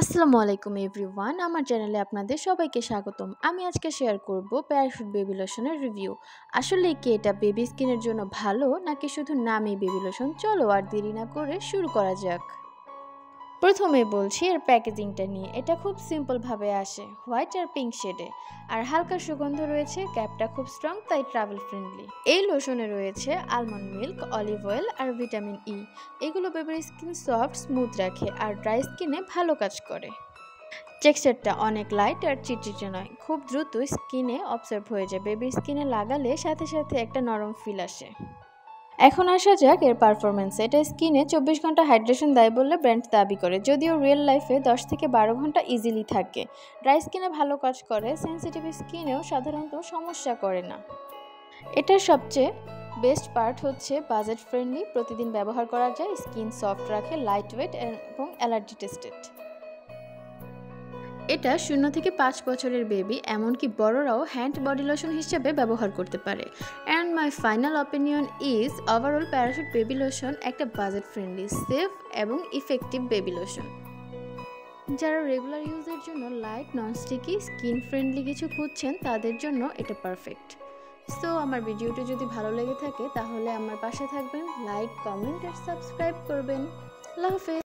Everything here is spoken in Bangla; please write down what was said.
আসসালামু আলাইকুম এভরিওয়ান, আমার চ্যানেলে আপনাদের সবাইকে স্বাগতম। আমি আজকে শেয়ার করব প্যারাশুট বেবি লোশনের রিভিউ। আসলে কি এটা বেবি স্কিনের জন্য ভালো নাকি শুধু নামই বেবি লোশন? চলো আর দেরি না করে শুরু করা যাক। প্রথমে বলছি এর প্যাকেজিংটা নিয়ে। এটা খুব সিম্পলভাবে আসে, হোয়াইট আর পিঙ্ক শেডে, আর হালকা সুগন্ধ রয়েছে। ক্যাপটা খুব স্ট্রং, তাই ট্রাভেল ফ্রেন্ডলি। এই লোশনে রয়েছে আলমন্ড মিল্ক, অলিভ অয়েল আর ভিটামিন ই। এগুলো বেবির স্কিন সফট স্মুথ রাখে আর ড্রাই স্কিনে ভালো কাজ করে। টেক্সচারটা অনেক লাইট আর চিটচিটে নয়, খুব দ্রুত স্কিনে অবজার্ভ হয়ে যায়। বেবির স্কিনে লাগালে সাথে সাথে একটা নরম ফিল আসে। এখন আসা যাক এর পারফরমেন্সে। এটা স্কিনে 24 ঘন্টা হাইড্রেশন দেয় বললে ব্র্যান্ড দাবি করে, যদিও রিয়েল লাইফে 10 থেকে 12 ঘন্টা ইজিলি থাকে। ড্রাই স্কিনে ভালো কাজ করে, সেন্সিটিভ স্কিনেও সাধারণত সমস্যা করে না। এটার সবচেয়ে বেস্ট পার্ট হচ্ছে বাজেট ফ্রেন্ডলি, প্রতিদিন ব্যবহার করা যায়, স্কিন সফট রাখে, লাইট ওয়েট এবং অ্যালার্জি টেস্টেড। এটা 0 থেকে 5 বছরের বেবি, এমনকি বড়রাও হ্যান্ড বডি লোশন হিসেবে ব্যবহার করতে পারে। And my final opinion is overall parachute baby lotion একটা বাজেট ফ্রেন্ডলি, সেফ এবং ইফেক্টিভ বেবি লোশন। যারা রেগুলার ইউজের জন্য লাইট, ননস্টিকি, স্কিন ফ্রেন্ডলি কিছু খুঁজছেন তাদের জন্য এটা পারফেক্ট। সো আমার ভিডিওটি যদি ভালো লেগে থাকে তাহলে আমার পাশে থাকবেন, লাইক, কমেন্ট আর সাবস্ক্রাইব করবেন। আল্লাহ হাফেজ।